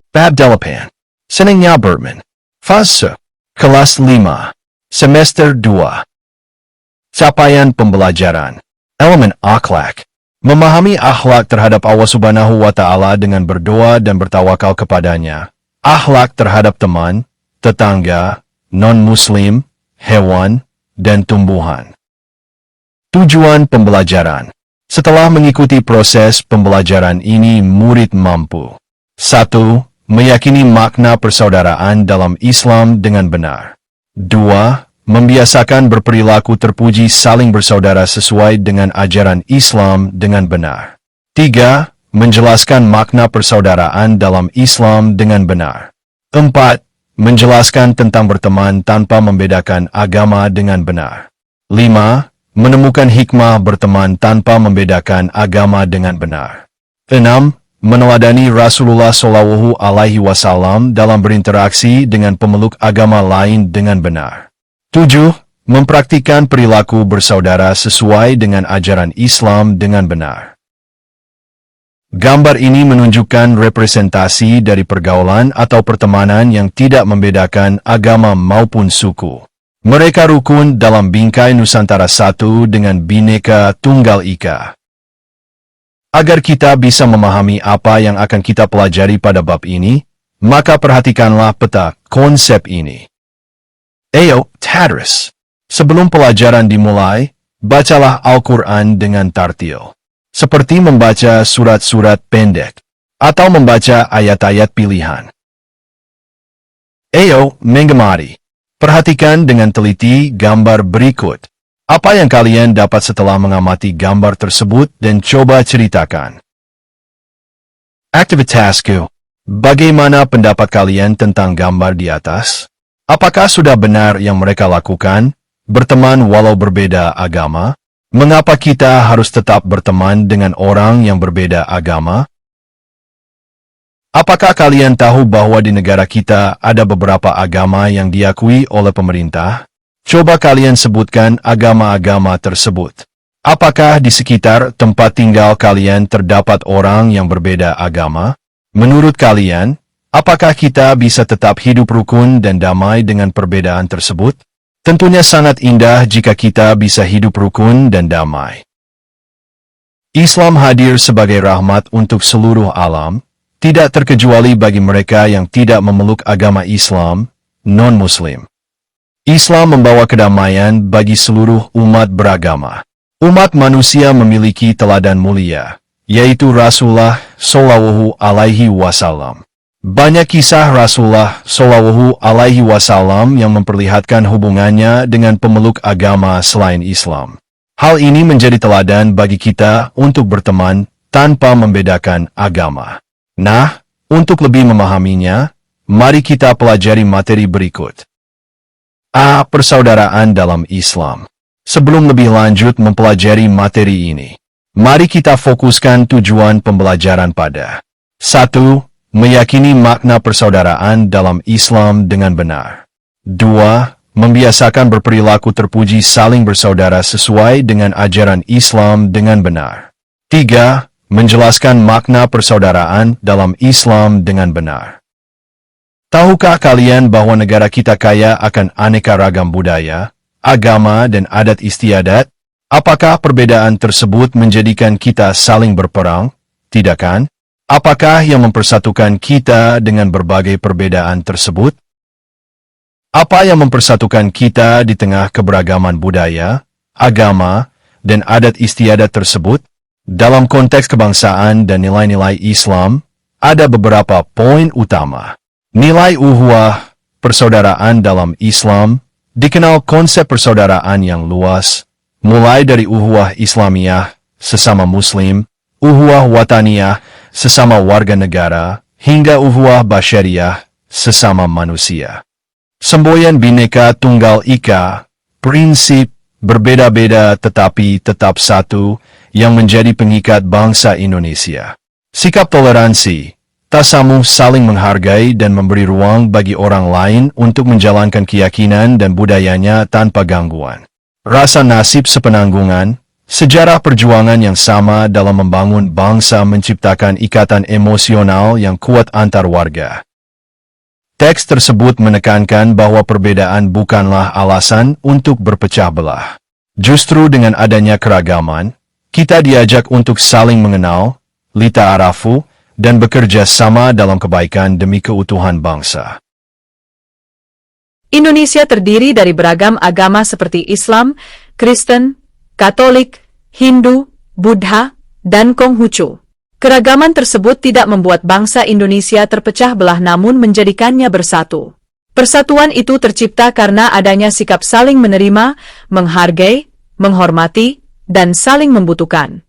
Bab 8. Senangnya Bertman. Fase. Kelas 5. Semester 2. Capaian pembelajaran. Elemen akhlak. Memahami akhlak terhadap Allah Subhanahu wa Ta'ala dengan berdoa dan bertawakal kepadanya. Akhlak terhadap teman, tetangga, non-muslim, hewan, dan tumbuhan. Tujuan pembelajaran. Setelah mengikuti proses pembelajaran ini, murid mampu 1. Meyakini makna persaudaraan dalam Islam dengan benar. 2. Membiasakan berperilaku terpuji saling bersaudara sesuai dengan ajaran Islam dengan benar. 3. Menjelaskan makna persaudaraan dalam Islam dengan benar. 4. Menjelaskan tentang berteman tanpa membedakan agama dengan benar. 5. Menemukan hikmah berteman tanpa membedakan agama dengan benar. 6. Meneladani Rasulullah Shallallahu Alaihi Wasallam dalam berinteraksi dengan pemeluk agama lain dengan benar. 7. Mempraktikkan perilaku bersaudara sesuai dengan ajaran Islam dengan benar. Gambar ini menunjukkan representasi dari pergaulan atau pertemanan yang tidak membedakan agama maupun suku. Mereka rukun dalam bingkai Nusantara satu dengan Bhinneka Tunggal Ika. Agar kita bisa memahami apa yang akan kita pelajari pada bab ini, maka perhatikanlah peta konsep ini. Ayo, tadris. Sebelum pelajaran dimulai, bacalah Al-Quran dengan tartil. Seperti membaca surat-surat pendek, atau membaca ayat-ayat pilihan. Ayo, mengemari. Perhatikan dengan teliti gambar berikut. Apa yang kalian dapat setelah mengamati gambar tersebut dan coba ceritakan. Aktivitasku. Bagaimana pendapat kalian tentang gambar di atas? Apakah sudah benar yang mereka lakukan, berteman walau berbeda agama? Mengapa kita harus tetap berteman dengan orang yang berbeda agama? Apakah kalian tahu bahwa di negara kita ada beberapa agama yang diakui oleh pemerintah? Coba kalian sebutkan agama-agama tersebut. Apakah di sekitar tempat tinggal kalian terdapat orang yang berbeda agama? Menurut kalian, apakah kita bisa tetap hidup rukun dan damai dengan perbedaan tersebut? Tentunya sangat indah jika kita bisa hidup rukun dan damai. Islam hadir sebagai rahmat untuk seluruh alam, tidak terkecuali bagi mereka yang tidak memeluk agama Islam, non-Muslim. Islam membawa kedamaian bagi seluruh umat beragama. Umat manusia memiliki teladan mulia, yaitu Rasulullah Shallallahu Alaihi Wasallam. Banyak kisah Rasulullah Shallallahu Alaihi Wasallam yang memperlihatkan hubungannya dengan pemeluk agama selain Islam. Hal ini menjadi teladan bagi kita untuk berteman tanpa membedakan agama. Nah, untuk lebih memahaminya, mari kita pelajari materi berikut. A. Persaudaraan dalam Islam. Sebelum lebih lanjut mempelajari materi ini, mari kita fokuskan tujuan pembelajaran pada 1. Meyakini makna persaudaraan dalam Islam dengan benar. 2. Membiasakan berperilaku terpuji saling bersaudara sesuai dengan ajaran Islam dengan benar. 3. Menjelaskan makna persaudaraan dalam Islam dengan benar. Tahukah kalian bahwa negara kita kaya akan aneka ragam budaya, agama, dan adat istiadat? Apakah perbedaan tersebut menjadikan kita saling berperang? Tidak kan? Apakah yang mempersatukan kita dengan berbagai perbedaan tersebut? Apa yang mempersatukan kita di tengah keberagaman budaya, agama, dan adat istiadat tersebut? Dalam konteks kebangsaan dan nilai-nilai Islam, ada beberapa poin utama. Nilai ukhuwah, persaudaraan dalam Islam, dikenal konsep persaudaraan yang luas, mulai dari ukhuwah Islamiyah, sesama Muslim, ukhuwah wataniyah, sesama warga negara, hingga ukhuwah basyariah, sesama manusia. Semboyan Bhinneka Tunggal Ika, prinsip berbeda-beda tetapi tetap satu, yang menjadi pengikat bangsa Indonesia. Sikap toleransi, tasamuh saling menghargai dan memberi ruang bagi orang lain untuk menjalankan keyakinan dan budayanya tanpa gangguan. Rasa nasib sepenanggungan, Sejarah perjuangan yang sama dalam membangun bangsa menciptakan ikatan emosional yang kuat antar warga. Teks tersebut menekankan bahwa perbedaan bukanlah alasan untuk berpecah belah. Justru dengan adanya keragaman, kita diajak untuk saling mengenal, lita'arafu, dan bekerja sama dalam kebaikan demi keutuhan bangsa. Indonesia terdiri dari beragam agama seperti Islam, Kristen, Katolik, Hindu, Buddha, dan Konghucu. Keragaman tersebut tidak membuat bangsa Indonesia terpecah belah namun menjadikannya bersatu. Persatuan itu tercipta karena adanya sikap saling menerima, menghargai, menghormati, dan saling membutuhkan.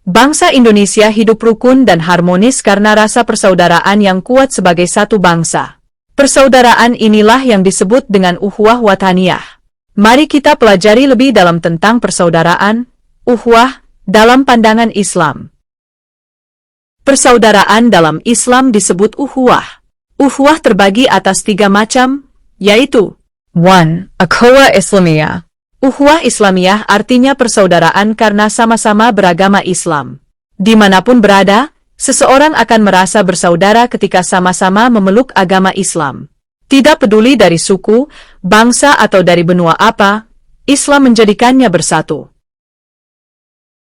Bangsa Indonesia hidup rukun dan harmonis karena rasa persaudaraan yang kuat sebagai satu bangsa. Persaudaraan inilah yang disebut dengan ukhuwah wataniyah. Mari kita pelajari lebih dalam tentang persaudaraan, ukhuwah, dalam pandangan Islam. Persaudaraan dalam Islam disebut ukhuwah. Ukhuwah terbagi atas 3 macam, yaitu 1. Ukhuwah Islamiyah. Ukhuwah Islamiyah artinya persaudaraan karena sama-sama beragama Islam. Dimanapun berada, seseorang akan merasa bersaudara ketika sama-sama memeluk agama Islam. Tidak peduli dari suku, bangsa atau dari benua apa, Islam menjadikannya bersatu.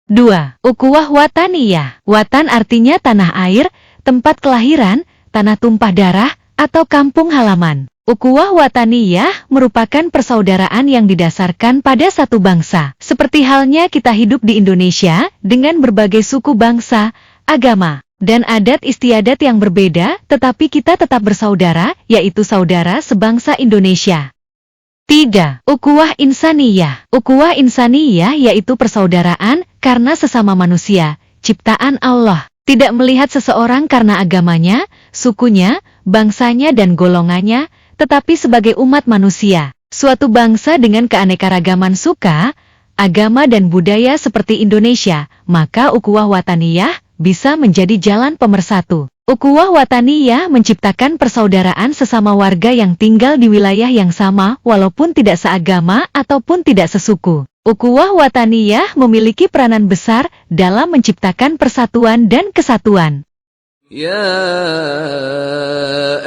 2. Ukhuwah wataniyah. Watan artinya tanah air, tempat kelahiran, tanah tumpah darah, atau kampung halaman. Ukhuwah wataniyah merupakan persaudaraan yang didasarkan pada satu bangsa. Seperti halnya kita hidup di Indonesia dengan berbagai suku bangsa, agama, dan adat istiadat yang berbeda, tetapi kita tetap bersaudara, yaitu saudara sebangsa Indonesia. 3. Ukhuwah insaniyah. Ukhuwah insaniyah yaitu persaudaraan karena sesama manusia, ciptaan Allah. Tidak melihat seseorang karena agamanya, sukunya, bangsanya dan golongannya, tetapi sebagai umat manusia. Suatu bangsa dengan keanekaragaman suka, agama dan budaya seperti Indonesia, maka ukhuwah wataniyah bisa menjadi jalan pemersatu. Ukhuwah wataniyah menciptakan persaudaraan sesama warga yang tinggal di wilayah yang sama walaupun tidak seagama ataupun tidak sesuku. Ukhuwah wataniyah memiliki peranan besar dalam menciptakan persatuan dan kesatuan. يا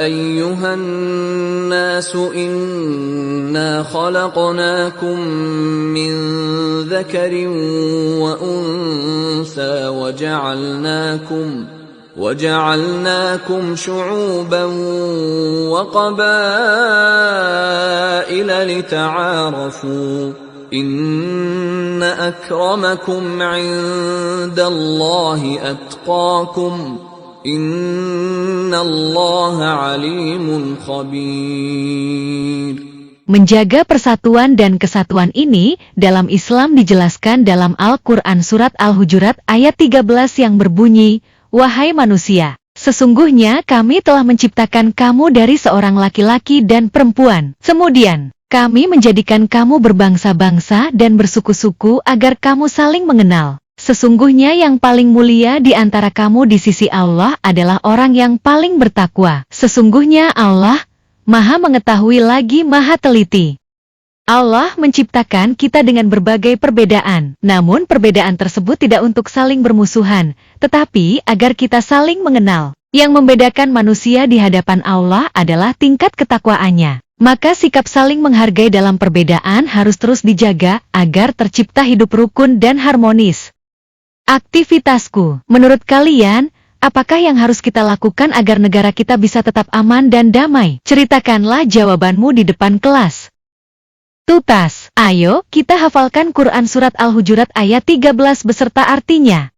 أيها الناس إنا خلقناكم من ذكر وأنثى وجعلناكم شعوبا وقبائل لتعارفوا إن أكرمكم عند الله أتقاكم Innallaha alimun khabir. Menjaga persatuan dan kesatuan ini dalam Islam dijelaskan dalam Al-Quran Surat Al-Hujurat ayat 13 yang berbunyi, "Wahai manusia, sesungguhnya kami telah menciptakan kamu dari seorang laki-laki dan perempuan. Kemudian, kami menjadikan kamu berbangsa-bangsa dan bersuku-suku agar kamu saling mengenal. Sesungguhnya yang paling mulia di antara kamu di sisi Allah adalah orang yang paling bertakwa. Sesungguhnya Allah Maha mengetahui lagi Maha teliti." Allah menciptakan kita dengan berbagai perbedaan, namun perbedaan tersebut tidak untuk saling bermusuhan, tetapi agar kita saling mengenal. Yang membedakan manusia di hadapan Allah adalah tingkat ketakwaannya. Maka sikap saling menghargai dalam perbedaan harus terus dijaga agar tercipta hidup rukun dan harmonis. Aktivitasku, menurut kalian, apakah yang harus kita lakukan agar negara kita bisa tetap aman dan damai? Ceritakanlah jawabanmu di depan kelas. Tutas, ayo kita hafalkan Quran Surat Al-Hujurat ayat 13 beserta artinya.